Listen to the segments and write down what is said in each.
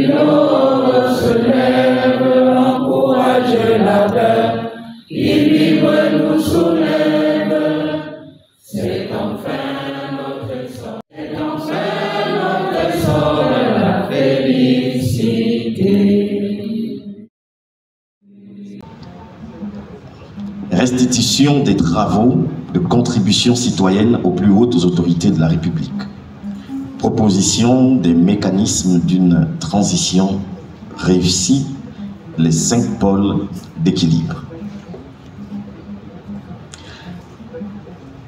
l'aube se lève, encourage la paix, qui vibre nous soulève. C'est enfin notre sort, c'est enfin notre sort, la félicité. Restitution des travaux de contribution citoyenne aux plus hautes autorités de la République. Proposition des mécanismes d'une transition réussie, les 5 pôles d'équilibre.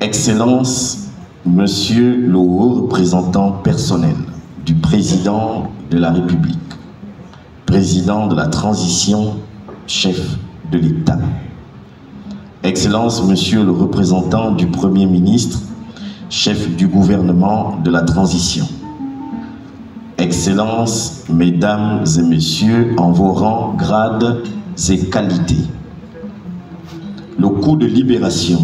Excellence, Monsieur le haut représentant personnel du Président de la République, Président de la transition, chef de l'État. Excellence, Monsieur le représentant du Premier ministre, chef du gouvernement de la transition. Excellence, Mesdames et Messieurs, en vos rangs, grades et qualités. Le coup de libération,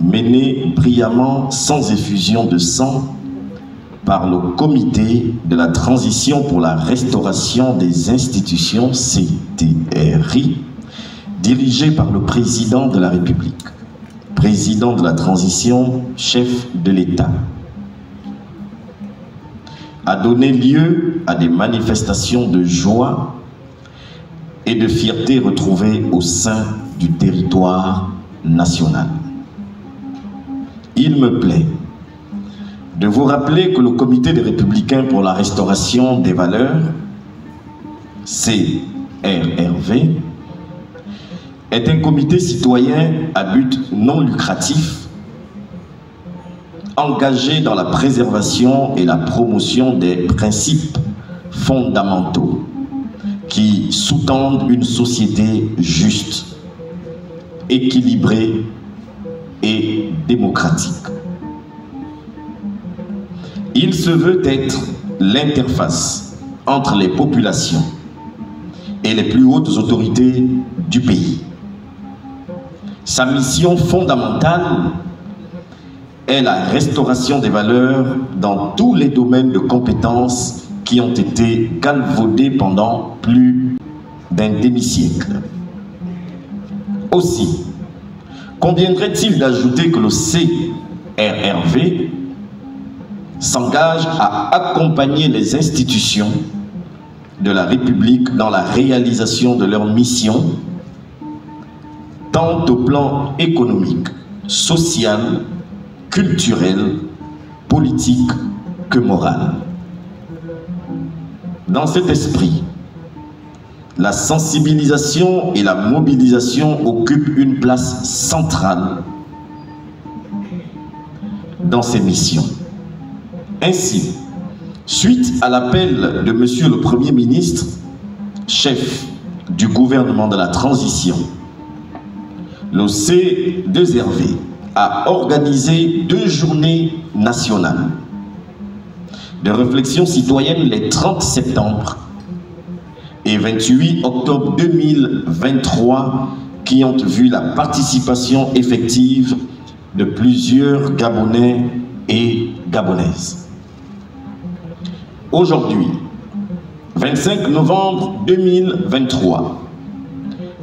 mené brillamment sans effusion de sang par le Comité de la transition pour la restauration des institutions, CTRI, dirigé par le Président de la République, Président de la transition, chef de l'État, a donné lieu à des manifestations de joie et de fierté retrouvées au sein du territoire national. Il me plaît de vous rappeler que le Comité des Républicains pour la restauration des valeurs, CRRV, est un comité citoyen à but non lucratif, engagé dans la préservation et la promotion des principes fondamentaux qui sous-tendent une société juste, équilibrée et démocratique. Il se veut être l'interface entre les populations et les plus hautes autorités du pays. Sa mission fondamentale est la restauration des valeurs dans tous les domaines de compétences qui ont été galvaudés pendant plus d'un demi-siècle. Aussi, conviendrait-il d'ajouter que le CRRV s'engage à accompagner les institutions de la République dans la réalisation de leur mission, tant au plan économique, social, culturel, politique que moral. Dans cet esprit, la sensibilisation et la mobilisation occupent une place centrale dans ces missions. Ainsi, suite à l'appel de Monsieur le Premier ministre, chef du gouvernement de la transition, le C2RV a organisé 2 journées nationales de réflexion citoyenne les 30 septembre et 28 octobre 2023 qui ont vu la participation effective de plusieurs Gabonais et Gabonaises. Aujourd'hui, 25 novembre 2023,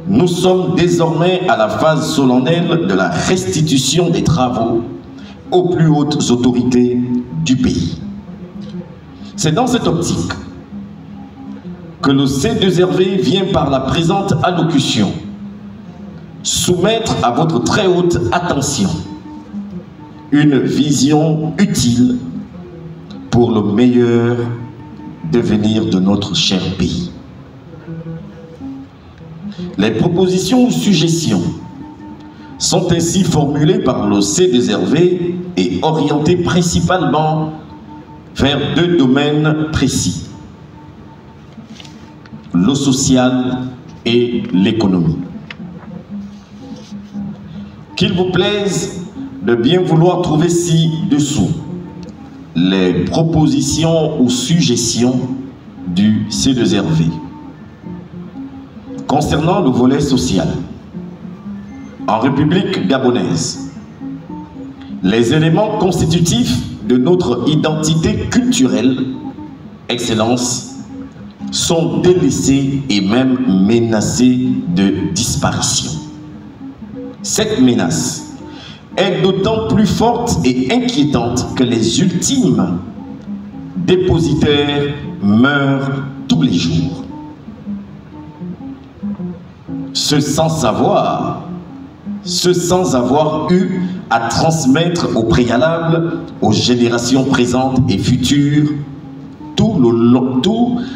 nous sommes désormais à la phase solennelle de la restitution des travaux aux plus hautes autorités du pays. C'est dans cette optique que le C2RV vient par la présente allocution soumettre à votre très haute attention une vision utile pour le meilleur devenir de notre cher pays. Les propositions ou suggestions sont ainsi formulées par le C2RV et orientées principalement vers 2 domaines précis: le social et l'économie. Qu'il vous plaise de bien vouloir trouver ci-dessous les propositions ou suggestions du C2RV. Concernant le volet social, en République gabonaise, les éléments constitutifs de notre identité culturelle, Excellence, sont délaissés et même menacés de disparition. Cette menace est d'autant plus forte et inquiétante que les ultimes dépositaires meurent tous les jours. Ce sans avoir eu à transmettre au préalable aux générations présentes et futures tout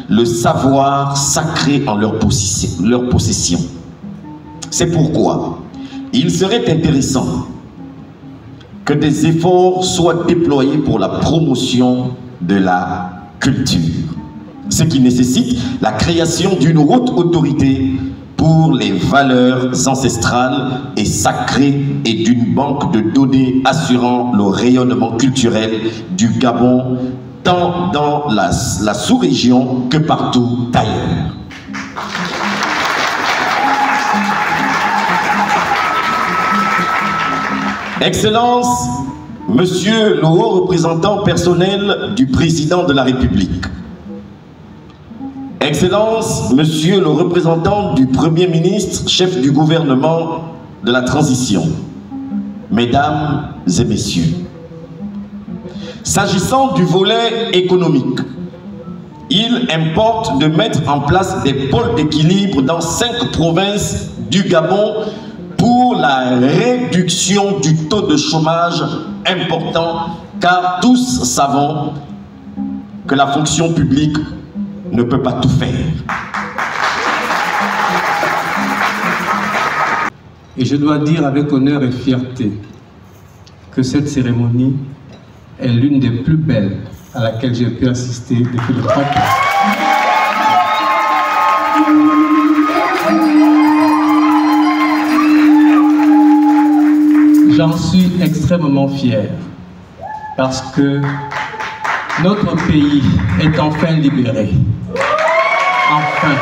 le savoir sacré en leur possession. C'est pourquoi il serait intéressant que des efforts soient déployés pour la promotion de la culture, ce qui nécessite la création d'une haute autorité pour les valeurs ancestrales et sacrées et d'une banque de données assurant le rayonnement culturel du Gabon, tant dans la sous-région que partout ailleurs. Excellence, Monsieur le haut représentant personnel du président de la République. Excellence, Monsieur le représentant du Premier ministre, chef du gouvernement de la transition. Mesdames et Messieurs, s'agissant du volet économique, il importe de mettre en place des pôles d'équilibre dans 5 provinces du Gabon pour la réduction du taux de chômage important, car tous savons que la fonction publique ne peut pas tout faire. Et je dois dire avec honneur et fierté que cette cérémonie est l'une des plus belles à laquelle j'ai pu assister depuis le 30 ans. J'en suis extrêmement fier parce que notre pays est enfin libéré. Enfin.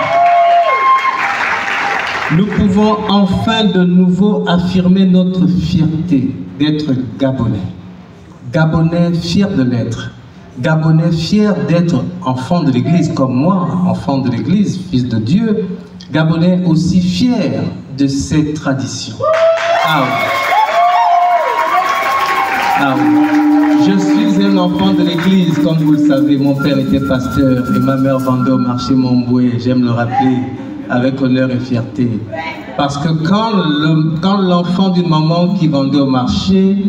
Nous pouvons enfin de nouveau affirmer notre fierté d'être Gabonais. Gabonais fiers de l'être. Gabonais fiers d'être enfants de l'Église comme moi, enfant de l'Église, fils de Dieu. Gabonais aussi fiers de ces traditions. Ah oui. Ah oui. Je suis un enfant de l'église, comme vous le savez. Mon père était pasteur et ma mère vendait au marché Montboué. J'aime le rappeler avec honneur et fierté. Parce que quand l'enfant d'une maman qui vendait au marché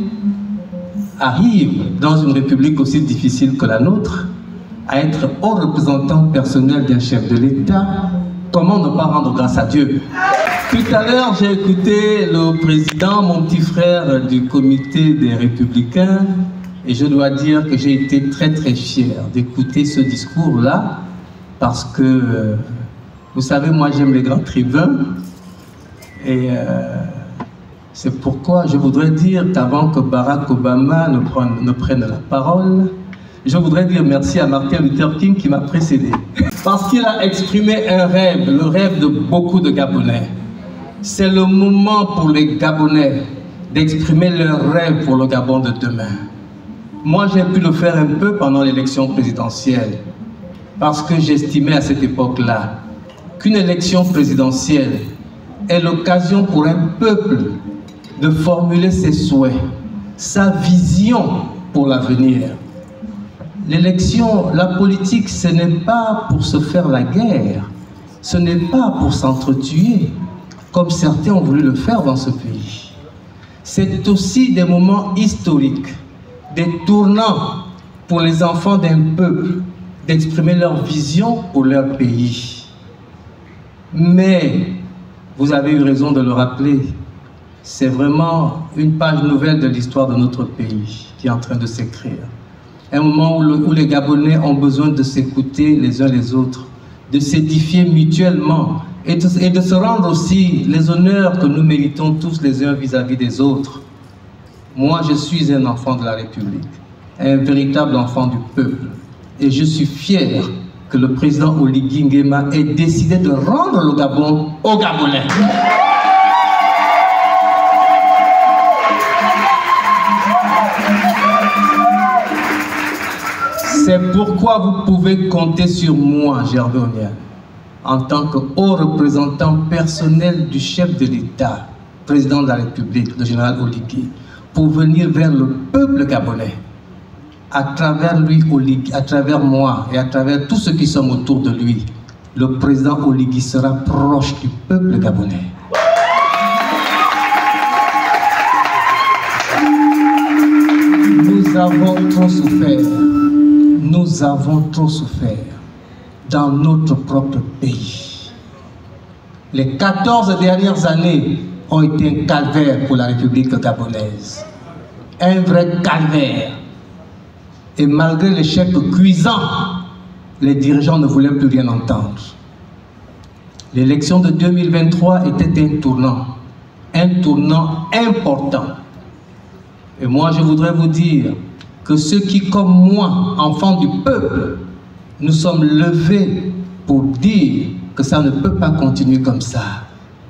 arrive dans une république aussi difficile que la nôtre, à être haut représentant personnel d'un chef de l'État, comment ne pas rendre grâce à Dieu? Tout à l'heure, j'ai écouté le président, mon petit frère du comité des Républicains, et je dois dire que j'ai été très très fier d'écouter ce discours-là, parce que, vous savez, moi j'aime les grands tribuns, et c'est pourquoi je voudrais dire qu'avant que Barack Obama ne prenne la parole, je voudrais dire merci à Martin Luther King qui m'a précédé, parce qu'il a exprimé un rêve, le rêve de beaucoup de Gabonais. C'est le moment pour les Gabonais d'exprimer leur rêve pour le Gabon de demain. Moi, j'ai pu le faire un peu pendant l'élection présidentielle, parce que j'estimais à cette époque-là qu'une élection présidentielle est l'occasion pour un peuple de formuler ses souhaits, sa vision pour l'avenir. L'élection, la politique, ce n'est pas pour se faire la guerre, ce n'est pas pour s'entretuer, comme certains ont voulu le faire dans ce pays. C'est aussi des moments historiques, des tournants pour les enfants d'un peuple, d'exprimer leur vision pour leur pays. Mais, vous avez eu raison de le rappeler, c'est vraiment une page nouvelle de l'histoire de notre pays qui est en train de s'écrire. Un moment où les Gabonais ont besoin de s'écouter les uns les autres, de s'édifier mutuellement et de se rendre aussi les honneurs que nous méritons tous les uns vis-à-vis des autres. Moi, je suis un enfant de la République, un véritable enfant du peuple. Et je suis fier que le président Oligui Nguema ait décidé de rendre le Gabon aux Gabonais. C'est pourquoi vous pouvez compter sur moi, Gervais Onial, en tant que haut représentant personnel du chef de l'État, président de la République, le général Oligui, pour venir vers le peuple gabonais. À travers lui, Oligui, à travers moi et à travers tous ceux qui sont autour de lui, le président Oligui sera proche du peuple gabonais. Nous avons trop souffert. Nous avons trop souffert dans notre propre pays. Les 14 dernières années ont été un calvaire pour la République gabonaise. Un vrai calvaire. Et malgré l'échec cuisant, les dirigeants ne voulaient plus rien entendre. L'élection de 2023 était un tournant important. Et moi, je voudrais vous dire que ceux qui, comme moi, enfants du peuple, nous sommes levés pour dire que ça ne peut pas continuer comme ça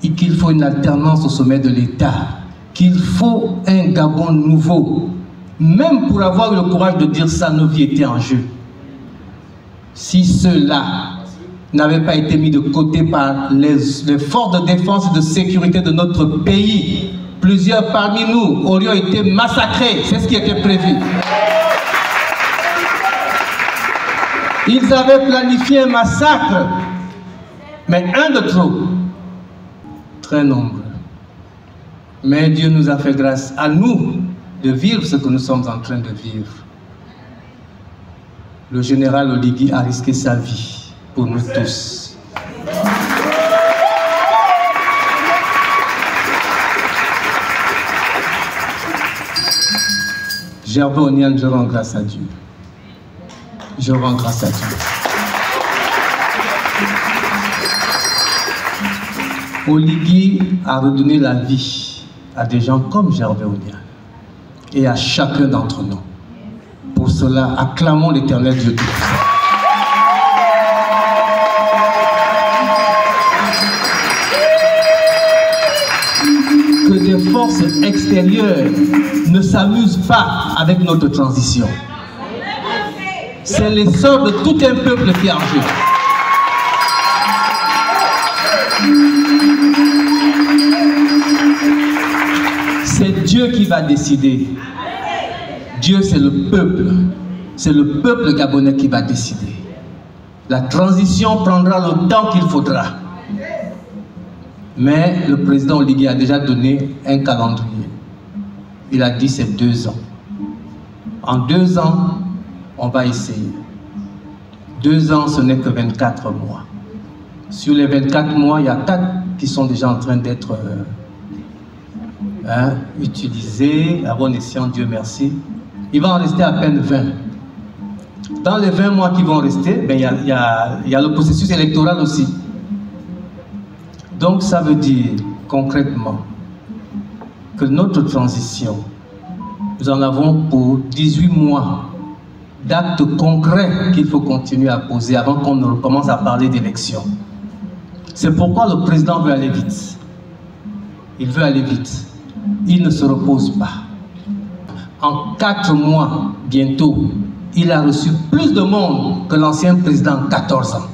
et qu'il faut une alternance au sommet de l'État, qu'il faut un Gabon nouveau. Même pour avoir eu le courage de dire ça, nos vies étaient en jeu. Si ceux-là n'avaient pas été mis de côté par les forces de défense et de sécurité de notre pays, plusieurs parmi nous aurions été massacrés. C'est ce qui était prévu. Ils avaient planifié un massacre, mais un de trop. Très nombreux. Mais Dieu nous a fait grâce à nous de vivre ce que nous sommes en train de vivre. Le général Oligui a risqué sa vie pour nous tous. Gervais Onial, je rends grâce à Dieu. Je rends grâce à Dieu. Oligui a redonné la vie à des gens comme Gervais Onial et à chacun d'entre nous. Pour cela, acclamons l'Éternel Dieu Tout-Puissant. Que des forces extérieures ne s'amusent pas avec notre transition. C'est l'essor de tout un peuple qui est en jeu. C'est Dieu qui va décider. Dieu, c'est le peuple. C'est le peuple gabonais qui va décider. La transition prendra le temps qu'il faudra. Mais le président Oligui a déjà donné un calendrier. Il a dit c'est 2 ans. En 2 ans, on va essayer. 2 ans, ce n'est que 24 mois. Sur les 24 mois, il y a 4 qui sont déjà en train d'être utilisés. À bon escient, Dieu merci. Il va en rester à peine 20. Dans les 20 mois qui vont rester, ben, il y a le processus électoral aussi. Donc ça veut dire concrètement que notre transition, nous en avons pour 18 mois d'actes concrets qu'il faut continuer à poser avant qu'on ne recommence à parler d'élection. C'est pourquoi le président veut aller vite. Il veut aller vite. Il ne se repose pas. En 4 mois, bientôt, il a reçu plus de monde que l'ancien président en 14 ans.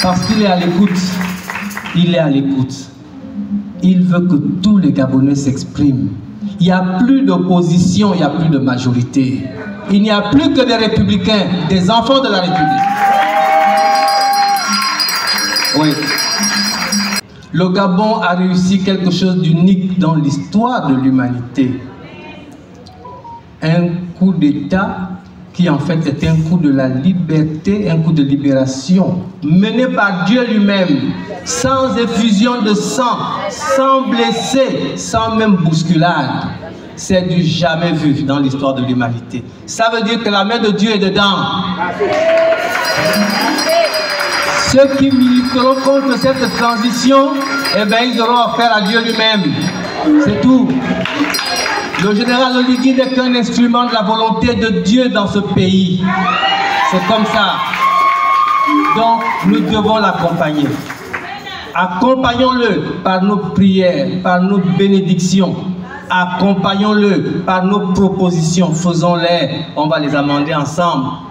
Parce qu'il est à l'écoute. Il est à l'écoute. Il veut que tous les Gabonais s'expriment. Il n'y a plus d'opposition, il n'y a plus de majorité. Il n'y a plus que des républicains, des enfants de la République. Oui. Le Gabon a réussi quelque chose d'unique dans l'histoire de l'humanité. Un coup d'État qui en fait est un coup de la liberté, un coup de libération, mené par Dieu lui-même, sans effusion de sang, sans blessés, sans même bousculade. C'est du jamais vu dans l'histoire de l'humanité. Ça veut dire que la main de Dieu est dedans. Ceux qui militeront contre cette transition, eh bien, ils auront affaire à Dieu lui-même. C'est tout. Le général Oligui n'est qu'un instrument de la volonté de Dieu dans ce pays. C'est comme ça. Donc, nous devons l'accompagner. Accompagnons-le par nos prières, par nos bénédictions. accompagnons-le par nos propositions, faisons-les, on va les amender ensemble